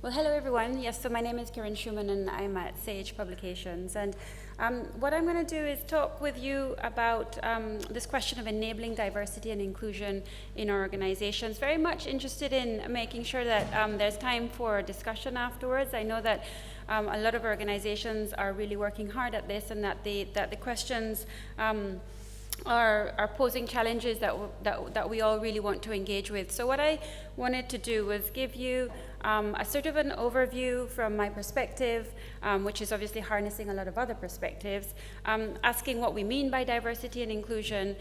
Well, hello everyone. Yes, so my name is Kiren Shoman and I'm at Sage Publications. And what I'm going to do is talk with you about this question of enabling diversity and inclusion in our organizations. Very much interested in making sure that there's time for discussion afterwards. I know that a lot of organizations are really working hard at this, and that the questions are posing challenges that we all really want to engage with. So what I wanted to do was give you a sort of an overview from my perspective, which is obviously harnessing a lot of other perspectives, asking what we mean by diversity and inclusion,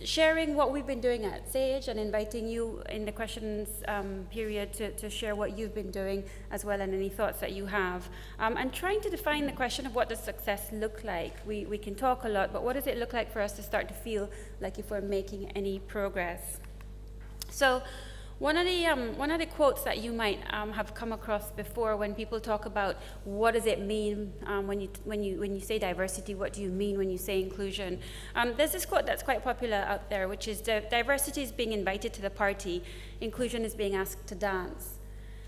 sharing what we've been doing at Sage, and inviting you in the questions period to share what you've been doing as well, and any thoughts that you have, and trying to define the question of what does success look like. We can talk a lot, but what does it look like for us to start to feel like if we're making any progress? So one of the quotes that you might have come across before when people talk about what does it mean when you say diversity, what do you mean when you say inclusion? There's this quote that's quite popular out there, which is diversity is being invited to the party, inclusion is being asked to dance.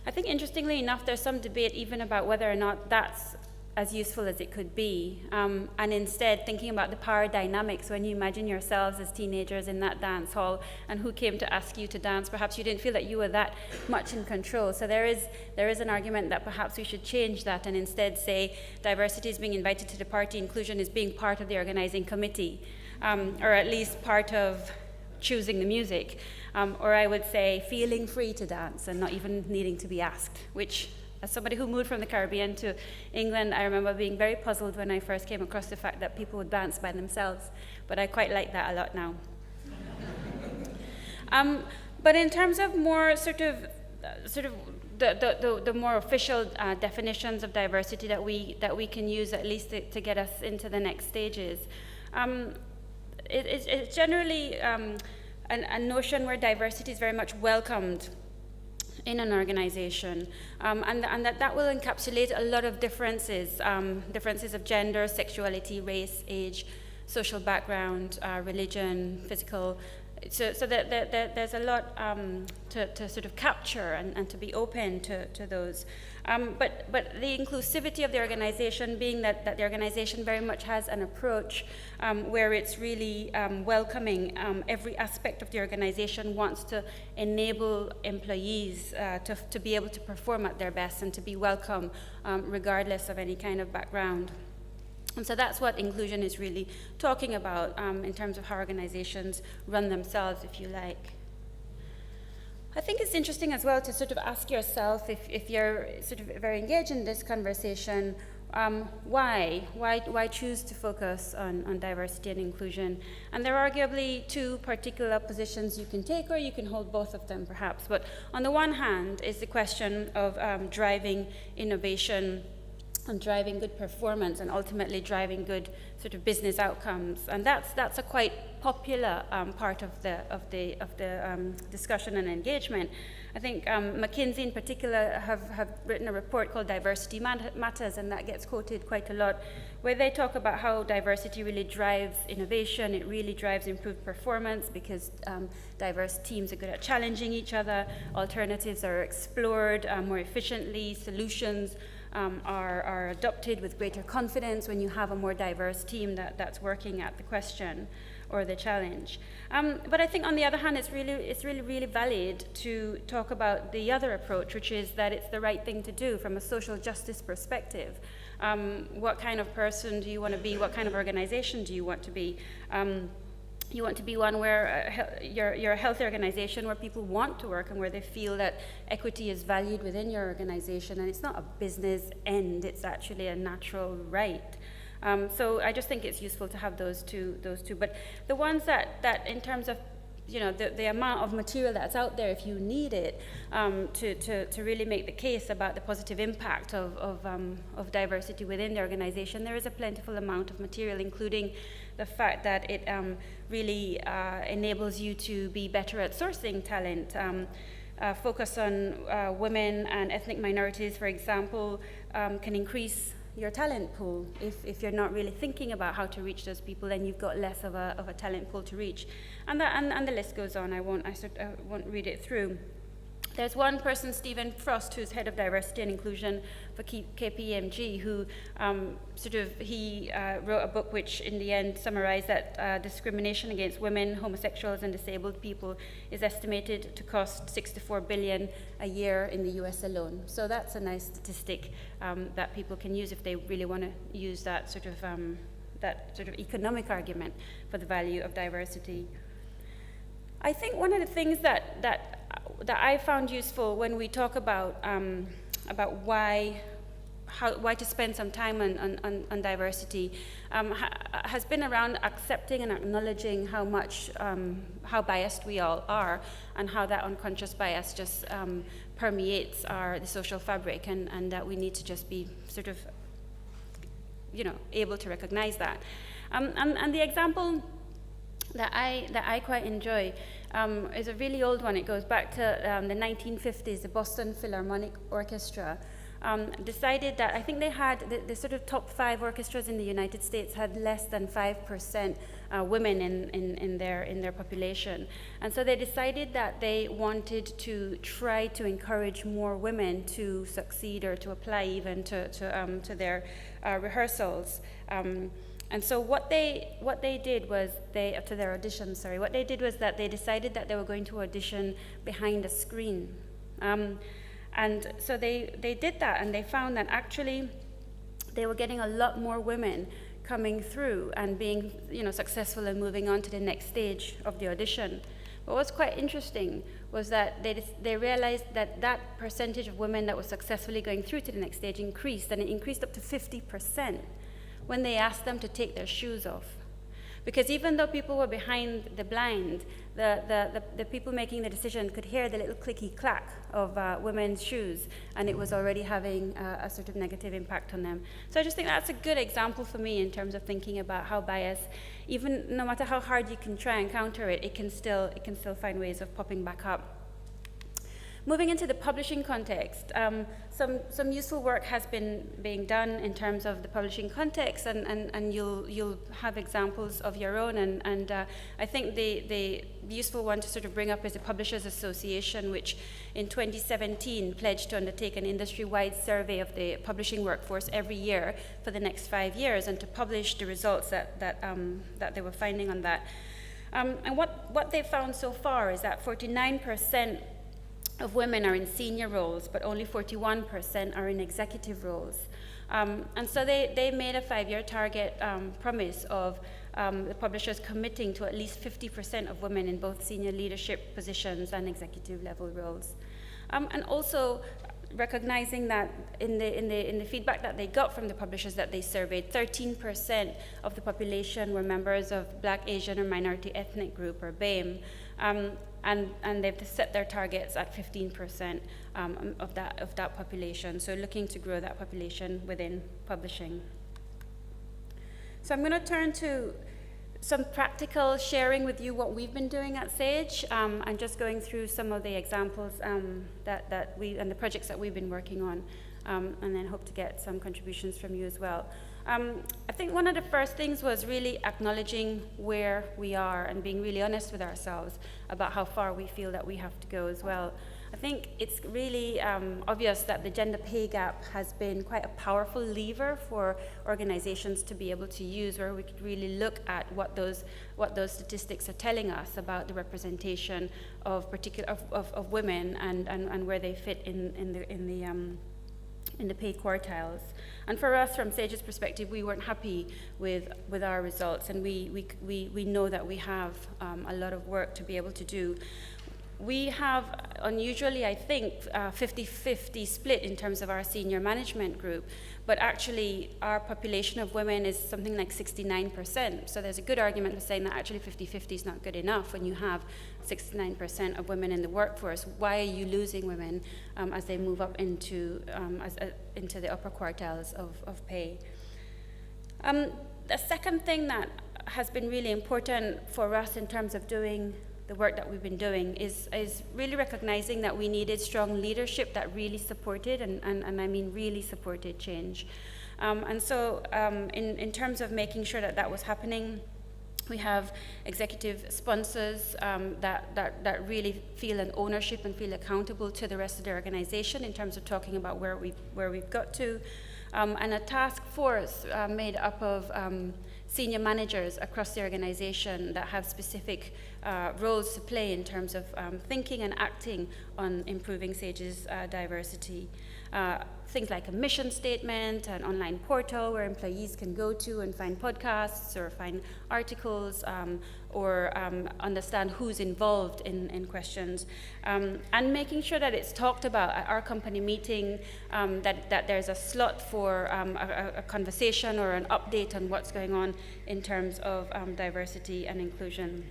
I think interestingly enough, there's some debate even about whether or not that's as useful as it could be, and instead thinking about the power dynamics when you imagine yourselves as teenagers in that dance hall and who came to ask you to dance. Perhaps you didn't feel that you were that much in control. So there is an argument that perhaps we should change that and instead say diversity is being invited to the party, inclusion is being part of the organizing committee, or at least part of choosing the music, or I would say feeling free to dance and not even needing to be asked, which, as somebody who moved from the Caribbean to England, I remember being very puzzled when I first came across the fact that people would dance by themselves, but I quite like that a lot now. But in terms of more sort of the more official definitions of diversity that we can use, at least to get us into the next stages, it's generally a notion where diversity is very much welcomed in an organization, and that will encapsulate a lot of differences of gender, sexuality, race, age, social background, religion, physical. So that there's a lot to sort of capture and to be open to those. But the inclusivity of the organization being that the organization very much has an approach where it's really welcoming every aspect of the organization, wants to enable employees to be able to perform at their best and to be welcome regardless of any kind of background. And so that's what inclusion is really talking about in terms of how organizations run themselves, if you like. I think it's interesting as well to sort of ask yourself, if you're sort of very engaged in this conversation, why choose to focus on diversity and inclusion? And there are arguably two particular positions you can take, or you can hold both of them perhaps. But on the one hand is the question of driving innovation and driving good performance and ultimately driving good sort of business outcomes, and that's a quite popular part of the discussion and engagement. I think McKinsey in particular have written a report called Diversity Matters, and that gets quoted quite a lot, where they talk about how diversity really drives innovation, it really drives improved performance because diverse teams are good at challenging each other, alternatives are explored more efficiently, solutions are adopted with greater confidence when you have a more diverse team that's working at the question or the challenge. But I think on the other hand, it's really valid to talk about the other approach, which is that it's the right thing to do from a social justice perspective. What kind of person do you want to be? What kind of organization do you want to be? You want to be one where you're a healthy organization where people want to work and where they feel that equity is valued within your organization, and it's not a business end, it's actually a natural right. So I just think it's useful to have those two. But the ones that in terms of the amount of material that's out there, if you need it, to really make the case about the positive impact of diversity within the organization, there is a plentiful amount of material, including the fact that it really enables you to be better at sourcing talent. Focus on women and ethnic minorities, for example, can increase your talent pool. If you're not really thinking about how to reach those people, then you've got less of a talent pool to reach. And the list goes on. I won't read it through. There's one person, Stephen Frost, who's head of diversity and inclusion for KPMG, who wrote a book which in the end summarized that discrimination against women, homosexuals, and disabled people is estimated to cost $64 billion a year in the US alone. So that's a nice statistic that people can use if they really want to use that sort of economic argument for the value of diversity. I think one of the things that I found useful when we talk about why to spend some time on diversity has been around accepting and acknowledging how biased we all are, and how that unconscious bias just permeates the social fabric, and that we need to just be sort of able to recognize that. And the example that I quite enjoy is a really old one. It goes back to the 1950s. The Boston Philharmonic Orchestra decided that, I think they had the sort of top 5 orchestras in the United States had less than 5% women in their population, and so they decided that they wanted to try to encourage more women to succeed or to apply even to their rehearsals. And so what they did was to their auditions, sorry, what they did was that they decided that they were going to audition behind a screen. And so they did that, and they found that actually they were getting a lot more women coming through and being successful and moving on to the next stage of the audition. But what's quite interesting was that they realized that percentage of women that were successfully going through to the next stage increased, and it increased up to 50%. When they asked them to take their shoes off. Because even though people were behind the blind, the people making the decision could hear the little clicky clack of women's shoes, and it was already having a sort of negative impact on them. So I just think that's a good example for me in terms of thinking about how bias, even no matter how hard you can try and counter it, it can still find ways of popping back up. Moving into the publishing context, some useful work has been being done in terms of the publishing context, and you'll have examples of your own. And I think the useful one to sort of bring up is the Publishers Association, which in 2017 pledged to undertake an industry-wide survey of the publishing workforce every year for the next 5 years, and to publish the results that they were finding on that. And what they found so far is that 49% of women are in senior roles, but only 41% are in executive roles. And so they made a 5-year target promise of the publishers committing to at least 50% of women in both senior leadership positions and executive level roles. And also recognizing that in the feedback that they got from the publishers that they surveyed, 13% of the population were members of Black, Asian, or Minority Ethnic Group, or BAME. And they've set their targets at 15% of that population. So looking to grow that population within publishing. So I'm going to turn to some practical sharing with you what we've been doing at Sage, and just going through some of the examples that we and the projects that we've been working on, and then hope to get some contributions from you as well. I think one of the first things was really acknowledging where we are and being really honest with ourselves about how far we feel that we have to go as well. I think it's really obvious that the gender pay gap has been quite a powerful lever for organizations to be able to use, where we could really look at what those statistics are telling us about the representation of of women and where they fit in the pay quartiles. And for us, from Sage's perspective, we weren't happy with our results, and we know that we have a lot of work to be able to do. We have, unusually, I think, 50-50 split in terms of our senior management group, but actually our population of women is something like 69%. So there's a good argument for saying that actually 50-50 is not good enough when you have 69% of women in the workforce. Why are you losing women as they move up into the upper quartiles of pay? The second thing that has been really important for us in terms of doing the work that we've been doing is really recognizing that we needed strong leadership that really supported, and I mean really supported, change. And so in terms of making sure that was happening, We have executive sponsors that really feel an ownership and feel accountable to the rest of the organization in terms of talking about where we've got to. And a task force made up of senior managers across the organization that have specific roles to play in terms of thinking and acting on improving SAGE's diversity. Things like a mission statement, an online portal where employees can go to and find podcasts or find articles or understand who's involved in questions. And making sure that it's talked about at our company meeting, that there's a slot for a conversation or an update on what's going on in terms of diversity and inclusion.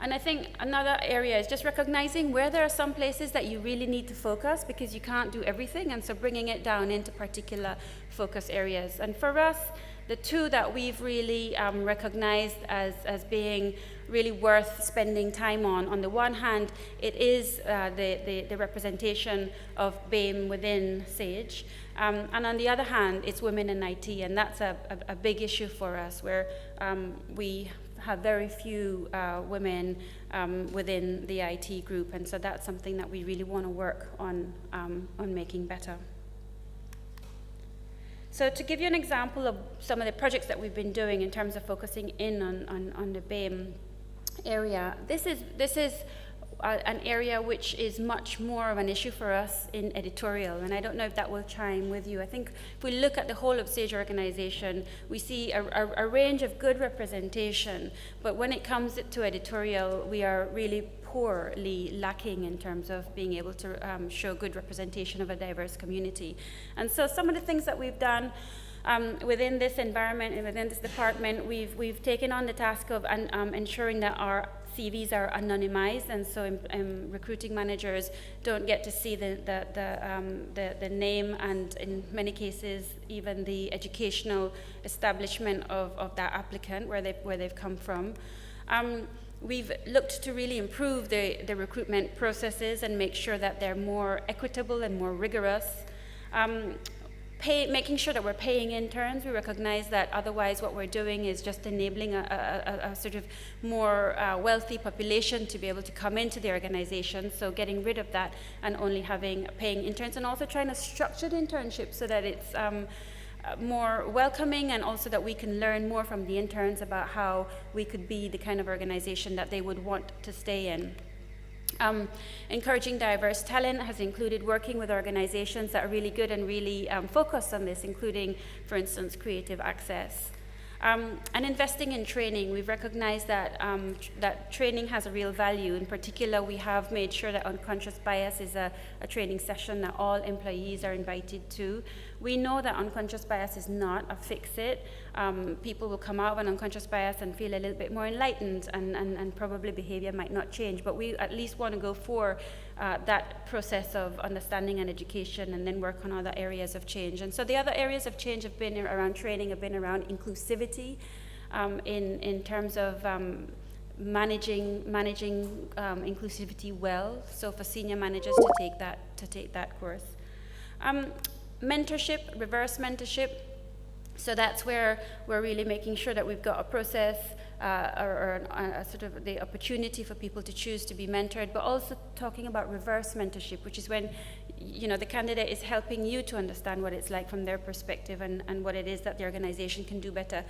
And I think another area is just recognizing where there are some places that you really need to focus because you can't do everything, and so bringing it down into particular focus areas. And for us, the two that we've really recognized as being really worth spending time on the one hand, it is the representation of BAME within SAGE. And on the other hand, it's women in IT, and that's a big issue for us, where we have very few women within the IT group, and so that's something that we really want to work on making better. So to give you an example of some of the projects that we've been doing in terms of focusing in on the BAME area, this is an area which is much more of an issue for us in editorial, and I don't know if that will chime with you. I think if we look at the whole of SAGE organization, we see a range of good representation, but when it comes to editorial, we are really poorly lacking in terms of being able to show good representation of a diverse community. And so some of the things that we've done within this environment and within this department, we've taken on the task of ensuring that our CVs are anonymized, and so recruiting managers don't get to see the name, and in many cases even the educational establishment of that applicant, where they've come from. We've looked to really improve the recruitment processes and make sure that they're more equitable and more rigorous. Making sure that we're paying interns. We recognize that otherwise what we're doing is just enabling a sort of more wealthy population to be able to come into the organization. So getting rid of that and only having paying interns, and also trying to structure the internship so that it's more welcoming, and also that we can learn more from the interns about how we could be the kind of organization that they would want to stay in. Encouraging diverse talent has included working with organizations that are really good and really focused on this, including, for instance, Creative Access. And investing in training. We've recognized that that training has a real value. In particular, we have made sure that unconscious bias is a training session that all employees are invited to. We know that unconscious bias is not a fix-it. People will come out of an unconscious bias and feel a little bit more enlightened, and probably behavior might not change, but we at least want to go for that process of understanding and education, and then work on other areas of change. And so the other areas of change have been around training, have been around inclusivity, in terms of managing inclusivity well. So for senior managers to take that course. Mentorship, reverse mentorship. So that's where we're really making sure that we've got a process or a sort of the opportunity for people to choose to be mentored, but also talking about reverse mentorship, which is when the candidate is helping you to understand what it's like from their perspective, and what it is that the organization can do better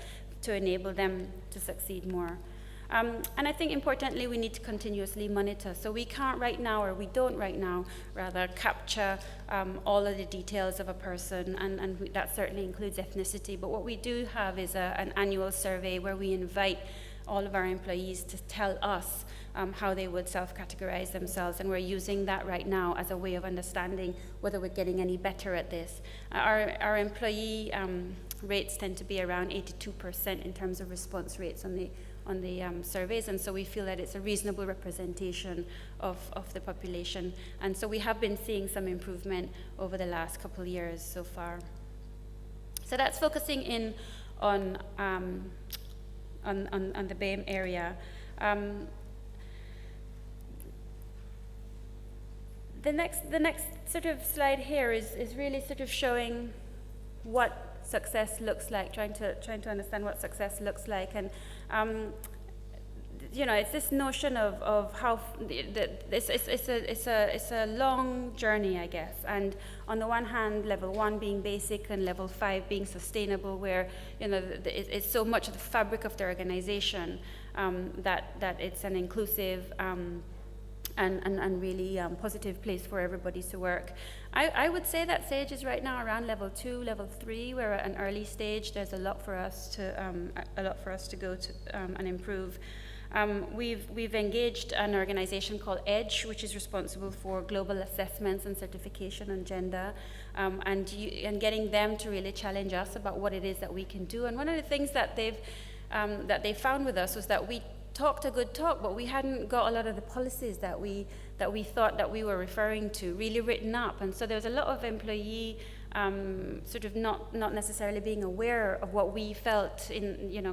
to enable them to succeed more. And I think importantly, we need to continuously monitor. So we can't right now, or we don't right now, rather, capture all of the details of a person, and that certainly includes ethnicity. But what we do have is an annual survey where we invite all of our employees to tell us how they would self-categorize themselves, and we're using that right now as a way of understanding whether we're getting any better at this. Our employee rates tend to be around 82% in terms of response rates on the surveys, and so we feel that it's a reasonable representation of the population, and so we have been seeing some improvement over the last couple of years so far. So that's focusing in on the BAME area. The next sort of slide here is really sort of showing what success looks like, trying to understand what success looks like. And it's this notion of how it's a long journey, I guess. And on the one hand, level 1 being basic and level 5 being sustainable, where it's so much of the fabric of the organization that it's an inclusive and really positive place for everybody to work. I would say that SAGE is right now around level 2, level 3. We're at an early stage. There's a lot for us to go to and improve. We've engaged an organization called EDGE, which is responsible for global assessments and certification on gender, and getting them to really challenge us about what it is that we can do. And one of the things that they found with us was that we talked a good talk, but we hadn't got a lot of the policies that we thought that we were referring to really written up. And so there was a lot of employee sort of not necessarily being aware of what we felt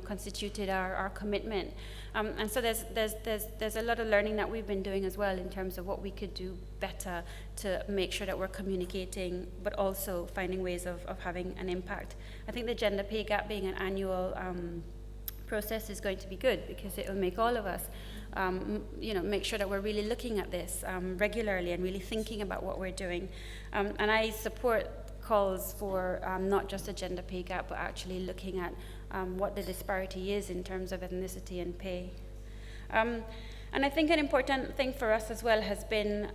constituted our commitment. And so there's a lot of learning that we've been doing as well in terms of what we could do better to make sure that we're communicating, but also finding ways of having an impact. I think the gender pay gap being an annual process is going to be good, because it will make all of us make sure that we're really looking at this regularly and really thinking about what we're doing. And I support calls for not just a gender pay gap, but actually looking at what the disparity is in terms of ethnicity and pay. And I think an important thing for us as well has been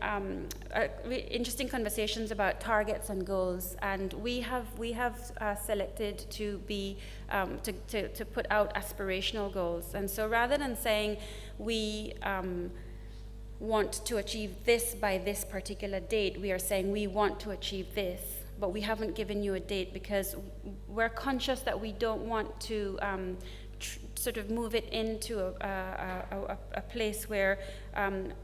interesting conversations about targets and goals. And we have selected to be to put out aspirational goals. And so rather than saying we want to achieve this by this particular date, we are saying we want to achieve this, but we haven't given you a date because we're conscious that we don't want to sort of move it into a place where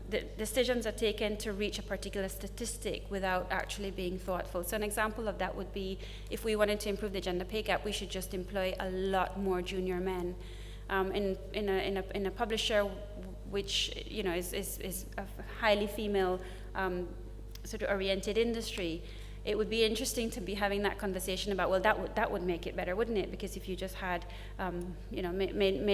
the decisions are taken to reach a particular statistic without actually being thoughtful. So an example of that would be, if we wanted to improve the gender pay gap, we should just employ a lot more junior men. In a publisher which is a highly female sort of oriented industry, it would be interesting to be having that conversation about, well, that would make it better, wouldn't it? Because if you just had,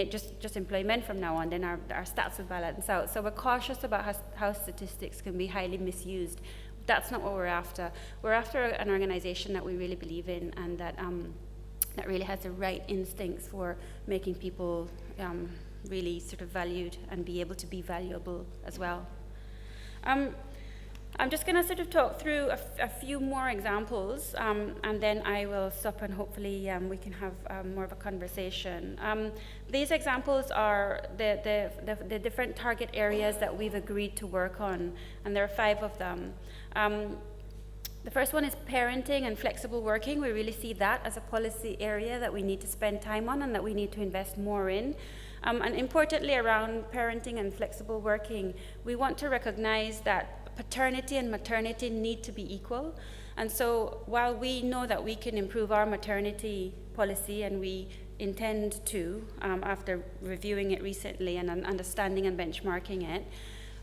just employ men from now on, then our stats would balance out. So we're cautious about how statistics can be highly misused. That's not what we're after. We're after an organization that we really believe in, and that really has the right instincts for making people really sort of valued and be able to be valuable as well. I'm just going to sort of talk through a few more examples, and then I will stop, and hopefully we can have more of a conversation. These examples are the different target areas that we've agreed to work on, and there are 5 of them. The first one is parenting and flexible working. We really see that as a policy area that we need to spend time on and that we need to invest more in. And importantly, around parenting and flexible working, we want to recognize that paternity and maternity need to be equal. And so while we know that we can improve our maternity policy, and we intend to, after reviewing it recently and understanding and benchmarking it,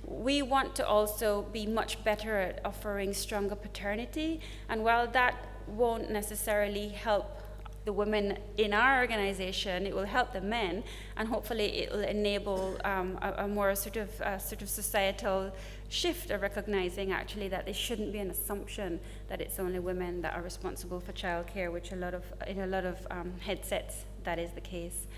we want to also be much better at offering stronger paternity. And while that won't necessarily help the women in our organization, it will help the men, and hopefully it will enable a more sort of societal shift of recognizing actually that there shouldn't be an assumption that it's only women that are responsible for childcare, which in a lot of headsets that is the case.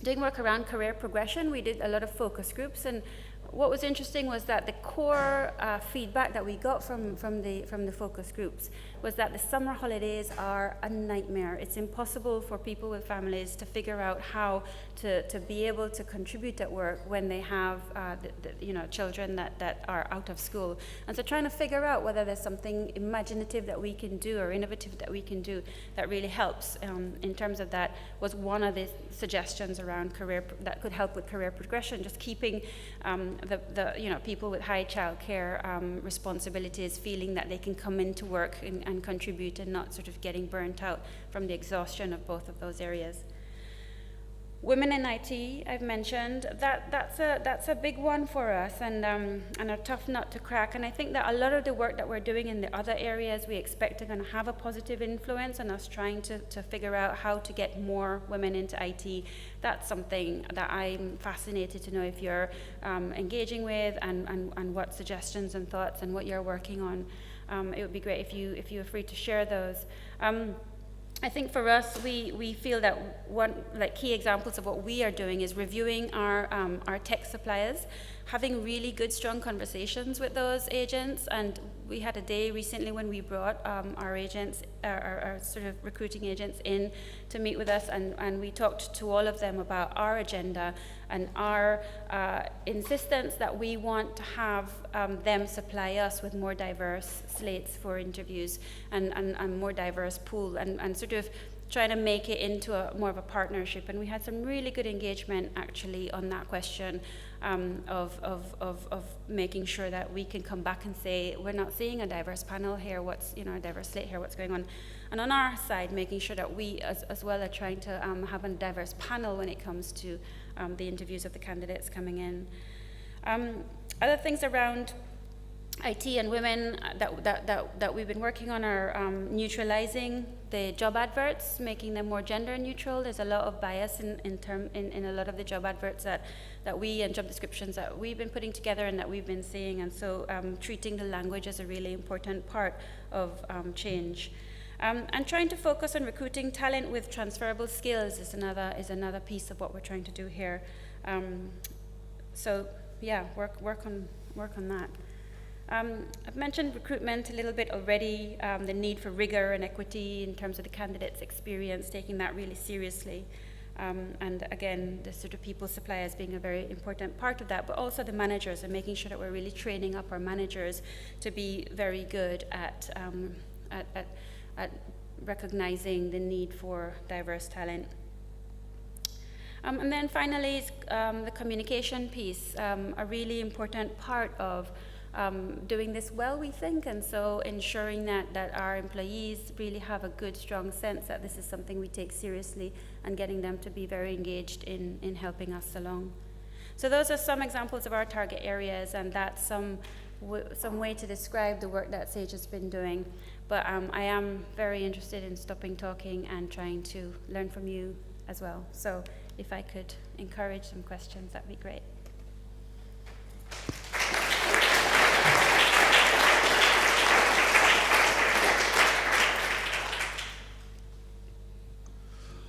Doing work around career progression, we did a lot of focus groups, and what was interesting was that the core feedback that we got from the focus groups was that the summer holidays are a nightmare. It's impossible for people with families to figure out how to be able to contribute at work when they have children that are out of school. And so trying to figure out whether there's something imaginative that we can do or innovative that we can do that really helps in terms of that was one of the suggestions around career that could help with career progression, just keeping the people with high childcare responsibilities feeling that they can come into work and contribute, and not sort of getting burnt out from the exhaustion of both of those areas. Women in IT, I've mentioned, that's a big one for us, and a tough nut to crack. And I think that a lot of the work that we're doing in the other areas we expect are going to have a positive influence on us trying to figure out how to get more women into IT. That's something that I'm fascinated to know if you're engaging with, and what suggestions and thoughts and what you're working on. It would be great if you were free to share those. I think for us, we feel that one key examples of what we are doing is reviewing our tech suppliers, having really good, strong conversations with those agents. And we had a day recently when we brought our agents, our sort of recruiting agents in to meet with us, and we talked to all of them about our agenda and our insistence that we want to have them supply us with more diverse slates for interviews and more diverse pool, and sort of trying to make it into more of a partnership. And we had some really good engagement actually on that question of making sure that we can come back and say, we're not seeing a diverse panel here, a diverse slate here, what's going on? And on our side, making sure that we as well are trying to have a diverse panel when it comes to the interviews of the candidates coming in. Other things around IT and women that we've been working on are neutralizing the job adverts, making them more gender neutral. There's a lot of bias in a lot of the job adverts that we and job descriptions that we've been putting together and that we've been seeing, and so treating the language as a really important part of change. And trying to focus on recruiting talent with transferable skills is another piece of what we're trying to do here. So yeah, work on that. I've mentioned recruitment a little bit already, the need for rigor and equity in terms of the candidate's experience, taking that really seriously. And again, the sort of people suppliers being a very important part of that, but also the managers, and making sure that we're really training up our managers to be very good at recognizing the need for diverse talent. And then finally, is, the communication piece, a really important part of doing this well, we think, and so ensuring that our employees really have a good, strong sense that this is something we take seriously, and getting them to be very engaged in helping us along. So those are some examples of our target areas, and that's some way to describe the work that Sage has been doing. But I am very interested in stopping talking and trying to learn from you as well. So if I could encourage some questions, that'd be great.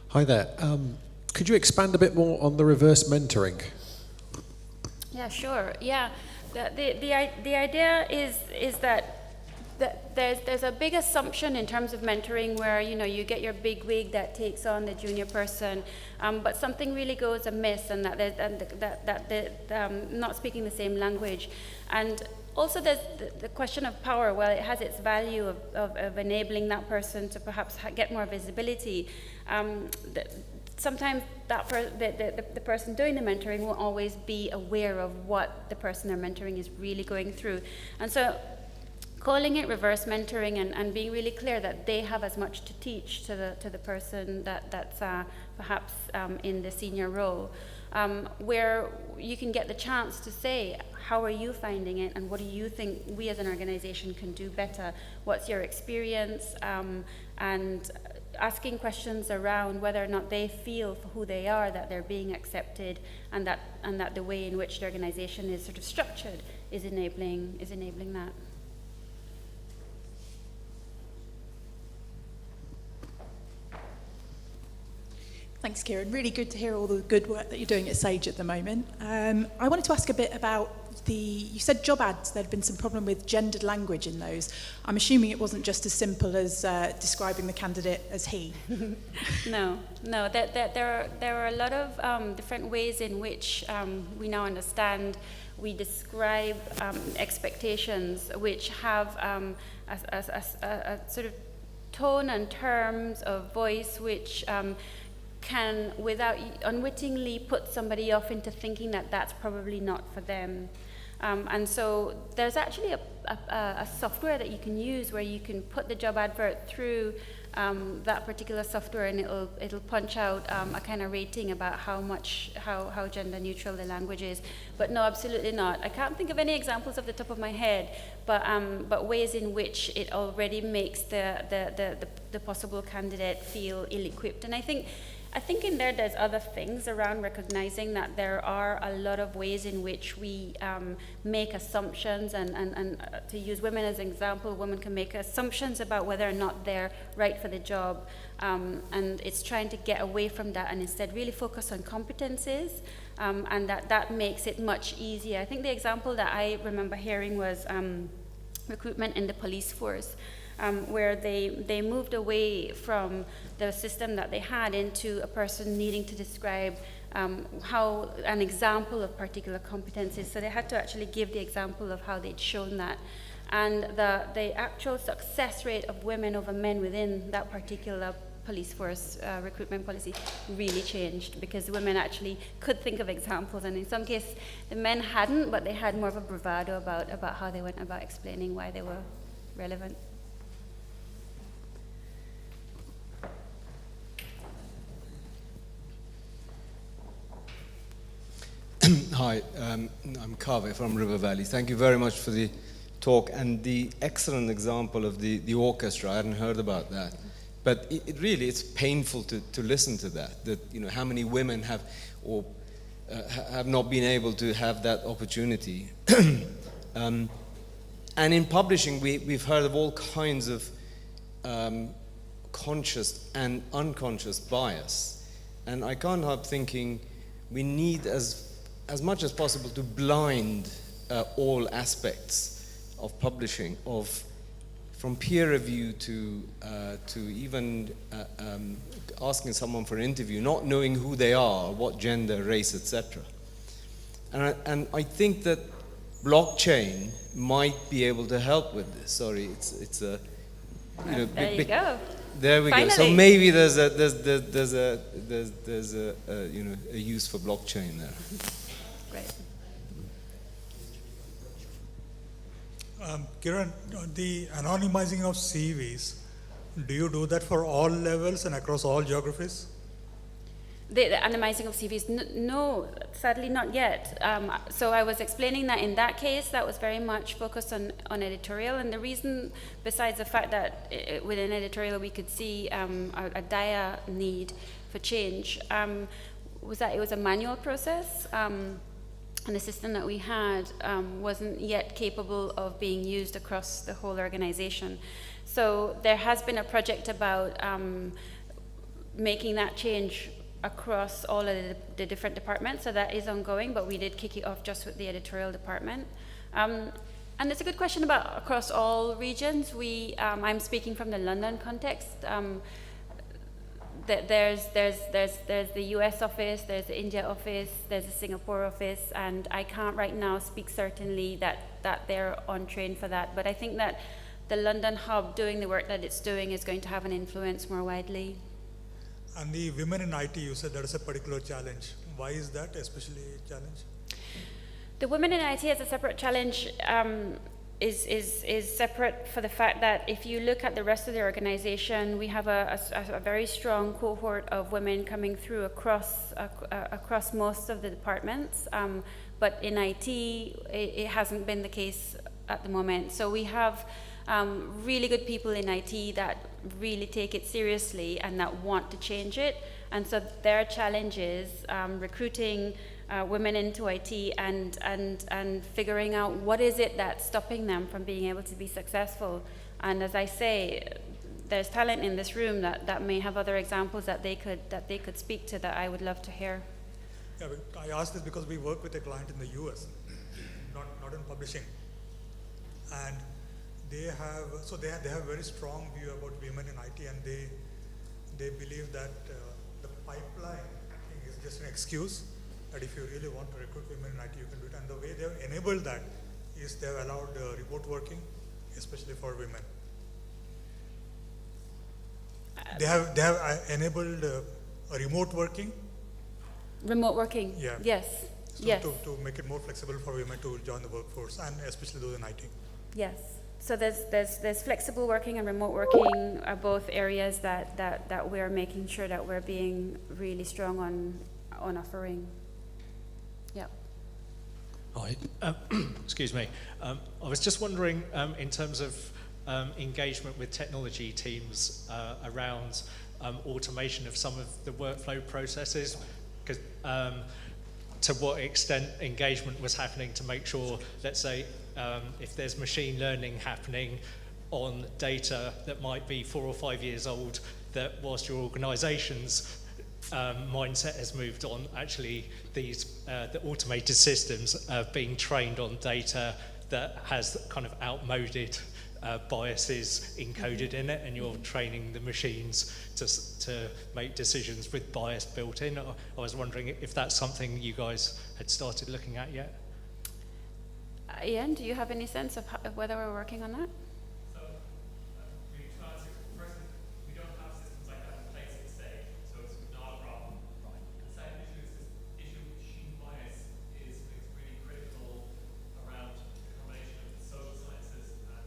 Hi there. Could you expand a bit more on the reverse mentoring? Yeah, sure. Yeah, the idea is that there's a big assumption in terms of mentoring where you get your big wig that takes on the junior person, but something really goes amiss, and that they're not speaking the same language. And also there's the question of power. Well, it has its value of enabling that person to perhaps get more visibility. Sometimes the person doing the mentoring won't always be aware of what the person they're mentoring is really going through. And so calling it reverse mentoring and being really clear that they have as much to teach to the person that's perhaps in the senior role, where you can get the chance to say, how are you finding it, and what do you think we as an organization can do better? What's your experience? And asking questions around whether or not they feel for who they are, that they're being accepted, and that the way in which the organization is sort of structured is enabling that. Thanks, Kiren. Really good to hear all the good work that you're doing at Sage at the moment. I wanted to ask a bit about you said job ads, there'd been some problem with gendered language in those. I'm assuming it wasn't just as simple as describing the candidate as he. No. There are a lot of different ways in which we now understand we describe expectations which have a sort of tone and terms of voice which can, without unwittingly, put somebody off into thinking that that's probably not for them. And so there's actually a software that you can use where you can put the job advert through that particular software, and it'll punch out a kind of rating about how gender neutral the language is. But no, absolutely not. I can't think of any examples off the top of my head, but ways in which it already makes the possible candidate feel ill-equipped. And I think in there's other things around recognizing that there are a lot of ways in which we make assumptions, and to use women as an example, women can make assumptions about whether or not they're right for the job, and it's trying to get away from that and instead really focus on competencies, and that makes it much easier. I think the example that I remember hearing was recruitment in the police force. Where they moved away from the system that they had into a person needing to describe how an example of particular competencies. So they had to actually give the example of how they'd shown that. And the actual success rate of women over men within that particular police force recruitment policy really changed, because women actually could think of examples, and in some cases the men hadn't, but they had more of a bravado about how they went about explaining why they were relevant. Hi, I'm Kaveh from River Valley. Thank you very much for the talk and the excellent example of the orchestra. I hadn't heard about that. But it's painful to listen to that how many women have not been able to have that opportunity. And in publishing, we've heard of all kinds of conscious and unconscious bias. And I can't help thinking we need as much as possible to blind all aspects of publishing, from peer review to even asking someone for an interview, not knowing who they are, what gender, race, etc. And I think that blockchain might be able to help with this. Sorry, it's a there you go. There we Finally. go. So maybe there's a use for blockchain there. Great. Kiren, the anonymizing of CVs, do you do that for all levels and across all geographies? The anonymizing of CVs, no, sadly not yet. So I was explaining that in that case, that was very much focused on editorial, and the reason, besides the fact that within editorial we could see a dire need for change, was that it was a manual process, and the system that we had wasn't yet capable of being used across the whole organization. So there has been a project about making that change across all of the different departments, so that is ongoing, but we did kick it off just with the editorial department. And it's a good question about across all regions. I'm speaking from the London context. There's the US office, there's the India office, there's the Singapore office, and I can't right now speak certainly that they're on train for that, but I think that the London hub doing the work that it's doing is going to have an influence more widely. And the women in IT, you said that is a particular challenge. Why is that especially a challenge? The women in IT as a separate challenge is separate for the fact that if you look at the rest of the organization, we have a very strong cohort of women coming through across most of the departments, but in IT, it hasn't been the case at the moment. So we have really good people in IT that really take it seriously and that want to change it. And so their challenge is recruiting women into IT and figuring out what is it that's stopping them from being able to be successful. And as I say, there's talent in this room that may have other examples that they could speak to that I would love to hear. Yeah, I asked this because we work with a client in the US, not in publishing, and they have a very strong view about women in IT, and they believe that the pipeline thing is just an excuse, that if you really want to recruit women in IT, you can do it. And the way they have enabled that is they have allowed remote working, especially for women. They have enabled remote working. Remote working? Yeah. Yes. Yes. to make it more flexible for women to join the workforce, and especially those in IT. Yes. So there's flexible working and remote working are both areas that we're making sure that we're being really strong on offering. Yeah. Hi. Excuse me. I was just wondering, in terms of engagement with technology teams around automation of some of the workflow processes, because to what extent engagement was happening to make sure, let's say, if there's machine learning happening on data that might be 4 or 5 years old, that whilst your organisation's mindset has moved on, actually these the automated systems are being trained on data that has kind of outmoded biases encoded in it, and you're training the machines to make decisions with bias built in. I was wondering if that's something you guys had started looking at yet. Ian, do you have any sense of whether we're working on that? So, we don't have systems like that in place at this stage, so it's not a problem. Right. The second issue is this issue of machine bias is really critical around the combination of the social sciences and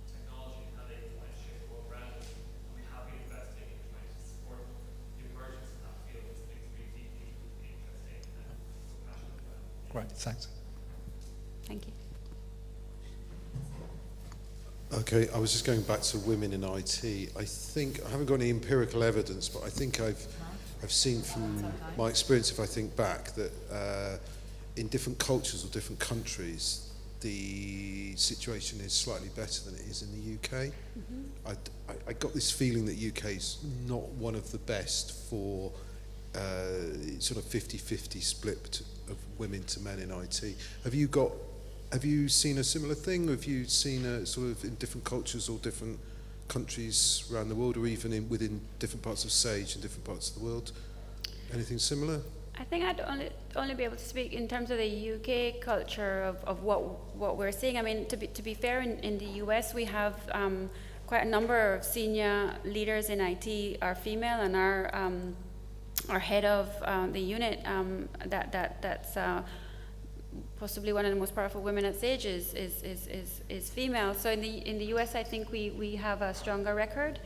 technology and how they can shift the world around us. And we have been investing in trying to support the emergence in that field. It's things really deeply interesting and so passionate about. Right, thanks. Thank you. Okay, I was just going back to women in IT. I think, I haven't got any empirical evidence, but I think I've seen from my experience, if I think back, that in different cultures or different countries, the situation is slightly better than it is in the UK. Mm-hmm. I got this feeling that UK is not one of the best for sort of 50-50 split of women to men in IT. Have you seen a similar thing? Have you seen a sort of in different cultures or different countries around the world, or even within different parts of SAGE in different parts of the world? Anything similar? I think I'd only be able to speak in terms of the UK culture of what we're seeing. I mean, to be fair, in the US we have quite a number of senior leaders in IT are female, and our head of the unit that's possibly one of the most powerful women at SAGE is female. So in the US, I think we have a stronger record.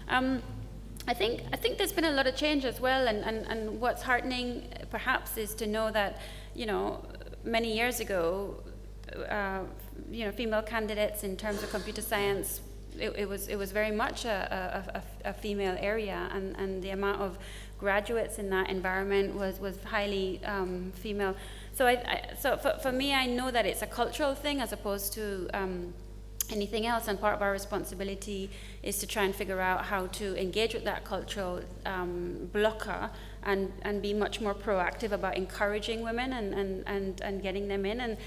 I think there's been a lot of change as well, and what's heartening perhaps is to know that, you know, many years ago, you know, female candidates in terms of computer science, it was very much a female area, and the amount of graduates in that environment was highly female. So so for me, I know that it's a cultural thing as opposed to anything else, and part of our responsibility is to try and figure out how to engage with that cultural blocker and be much more proactive about encouraging women and getting them in. And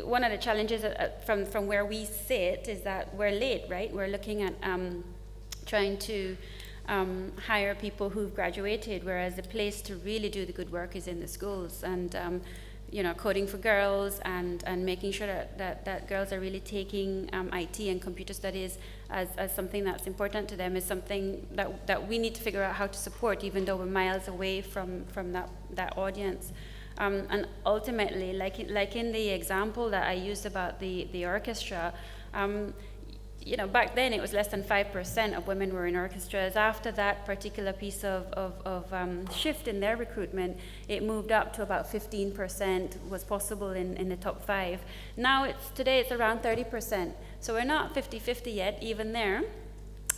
one of the challenges from where we sit is that we're late, right? We're looking at trying to hire people who've graduated, whereas the place to really do the good work is in the schools, and you know, coding for girls and making sure that girls are really taking IT and computer studies as something that's important to them is something that we need to figure out how to support, even though we're miles away from that audience. And ultimately, like in the example that I used about the orchestra, you know, back then it was less than 5% of women were in orchestras. After that particular piece of shift in their recruitment, it moved up to about 15% was possible in the top 5. Now today it's around 30%. So we're not 50-50 yet, even there.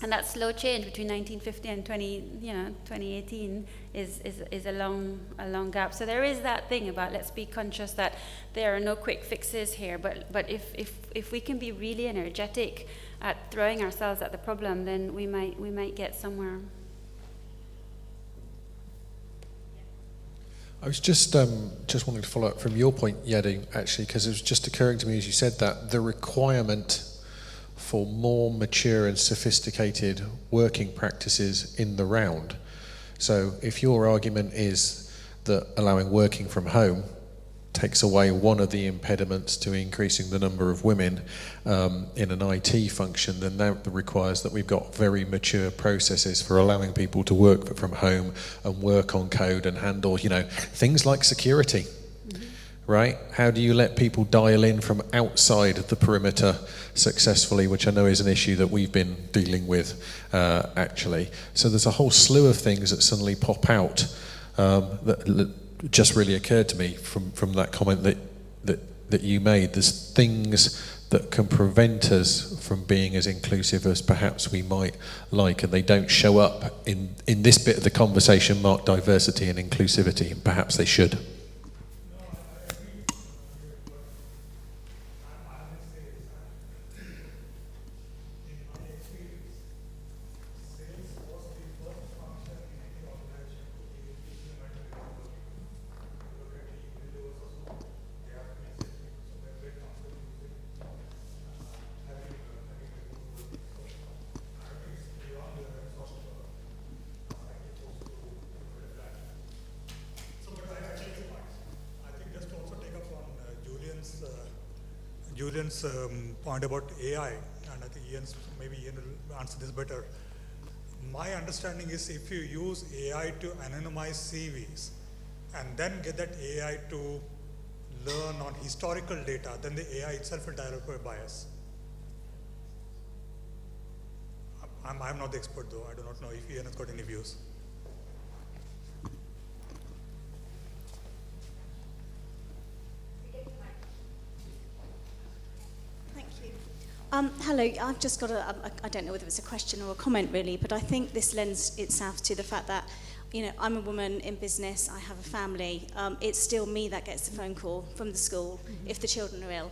And that slow change between 1950 and 2018 is a long gap. So there is that thing about, let's be conscious that there are no quick fixes here. But if we can be really energetic at throwing ourselves at the problem, then we might get somewhere. I was just wanting to follow up from your point, Yadi, actually, because it was just occurring to me as you said that the requirement for more mature and sophisticated working practices in the round. So if your argument is that allowing working from home takes away one of the impediments to increasing the number of women in an IT function, then that requires that we've got very mature processes for allowing people to work from home and work on code and handle, you know, things like security. right? How do you let people dial in from outside of the perimeter successfully, which I know is an issue that we've been dealing with, actually. So there's a whole slew of things that suddenly pop out that just really occurred to me from that comment that you made. There's things that can prevent us from being as inclusive as perhaps we might like, and they don't show up in this bit of the conversation marked diversity and inclusivity, and perhaps they should. Julian's point about AI, and I think maybe Ian will answer this better. My understanding is if you use AI to anonymize CVs and then get that AI to learn on historical data, then the AI itself will develop a bias. I'm not the expert though. I do not know if Ian has got any views. Hello, I've just got I don't know whether it's a question or a comment really, but I think this lends itself to the fact that, you know, I'm a woman in business, I have a family, it's still me that gets the phone call from the school if the children are ill.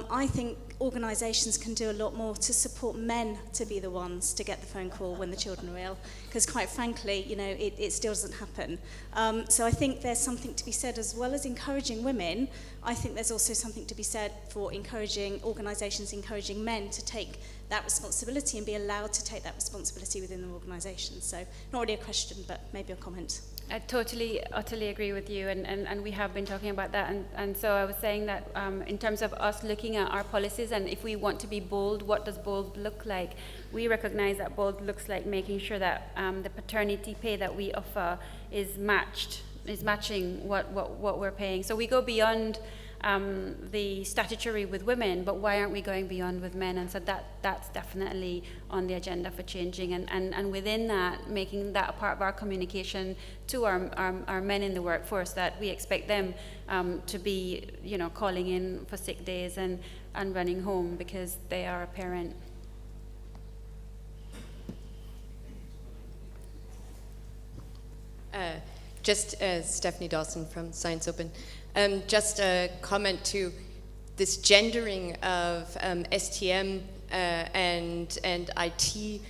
I think organisations can do a lot more to support men to be the ones to get the phone call when the children are ill, because quite frankly, you know, it still doesn't happen. So I think there's something to be said, as well as encouraging women, I think there's also something to be said for encouraging organisations, encouraging men to take that responsibility and be allowed to take that responsibility within the organisation. So not really a question, but maybe a comment. I totally, utterly agree with you, and we have been talking about that, and so I was saying that in terms of us looking at our policies, and if we want to be bold, what does bold look like? We recognize that bold looks like making sure that the paternity pay that we offer is matching what we're paying. So we go beyond the statutory with women, but why aren't we going beyond with men? And so that's definitely on the agenda for changing, and within that, making that a part of our communication to our men in the workforce, that we expect them to be, you know, calling in for sick days and running home because they are a parent. Just Stephanie Dawson from Science Open. Just a comment to this gendering of STM and IT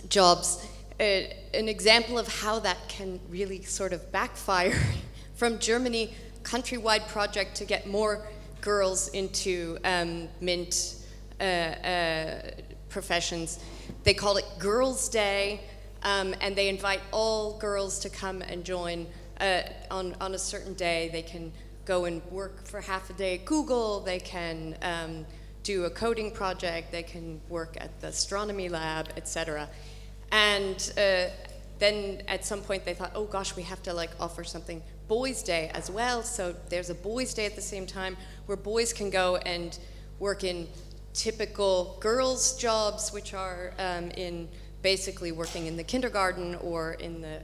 jobs. An example of how that can really sort of backfire from Germany, countrywide project to get more girls into MINT professions. They call it Girls' Day, and they invite all girls to come and join on a certain day. They can go and work for half a day at Google, they can do a coding project, they can work at the astronomy lab, etc. And then at some point they thought, oh gosh, we have to like offer something Boys' Day as well. So there's a Boys' Day at the same time where boys can go and work in typical girls' jobs, which are in basically working in the kindergarten or in the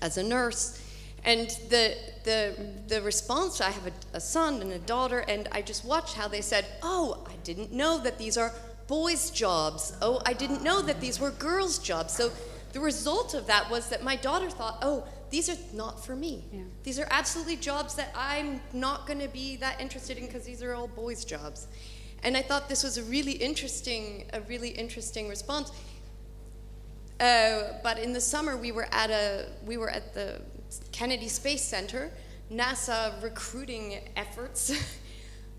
as a nurse. And the response, I have a son and a daughter, and I just watched how they said, oh, I didn't know that these are boys' jobs. Oh, I didn't know that these were girls' jobs. So the result of that was that my daughter thought, oh, these are not for me. Yeah. These are absolutely jobs that I'm not going to be that interested in because these are all boys' jobs. And I thought this was a really interesting response. But in the summer, we were at the Kennedy Space Center, NASA recruiting efforts.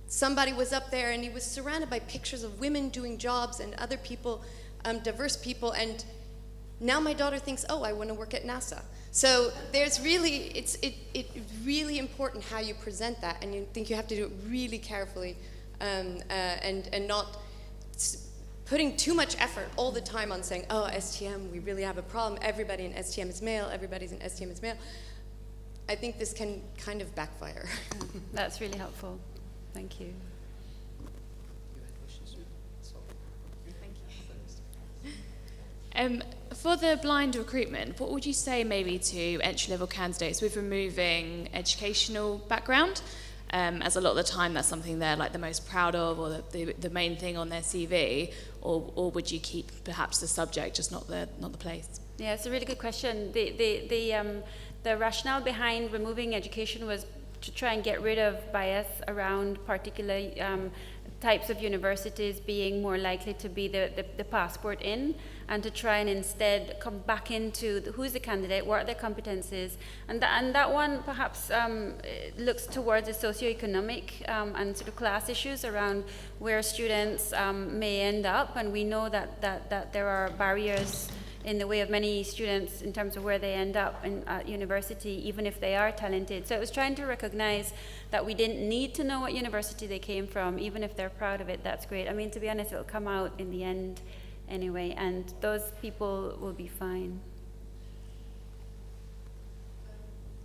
Somebody was up there and he was surrounded by pictures of women doing jobs and other people, diverse people, and now my daughter thinks, oh, I want to work at NASA. So there's really, it's really important how you present that, and you think you have to do it really carefully, and not putting too much effort all the time on saying, oh, STM, we really have a problem. Everybody in STM is male. Everybody's in STM is male. I think this can kind of backfire. That's really helpful. Thank you. For the blind recruitment, what would you say maybe to entry-level candidates with removing educational background? As a lot of the time that's something they're like the most proud of, or the main thing on their CV, or would you keep perhaps the subject, just not the place? Yeah, it's a really good question. The rationale behind removing education was to try and get rid of bias around particular types of universities being more likely to be the passport in, and to try and instead come back into who's the candidate, what are their competencies, and that one perhaps looks towards the socioeconomic and sort of class issues around where students may end up, and we know that there are barriers in the way of many students in terms of where they end up at university, even if they are talented. So it was trying to recognize that we didn't need to know what university they came from, even if they're proud of it. That's great. I mean, to be honest, it'll come out in the end anyway, and those people will be fine.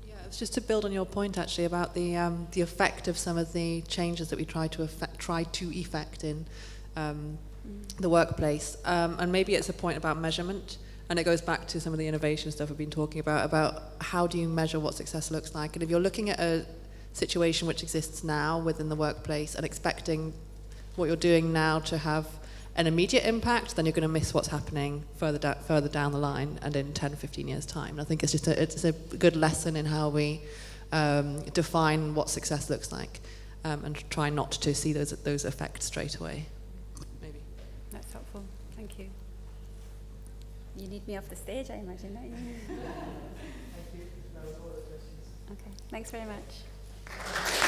Yeah, it's just to build on your point actually about the effect of some of the changes that we try to effect in the workplace, and maybe it's a point about measurement, and it goes back to some of the innovation stuff we've been talking about how do you measure what success looks like. And if you're looking at a situation which exists now within the workplace and expecting what you're doing now to have an immediate impact, then you're going to miss what's happening further down the line and in 10, 15 years' time. And I think it's just it's a good lesson in how we define what success looks like, and try not to see those effects straight away. Maybe. That's helpful. Thank you. You need me off the stage, I imagine, don't you? Thank you. That was all the questions. Okay. Thanks very much.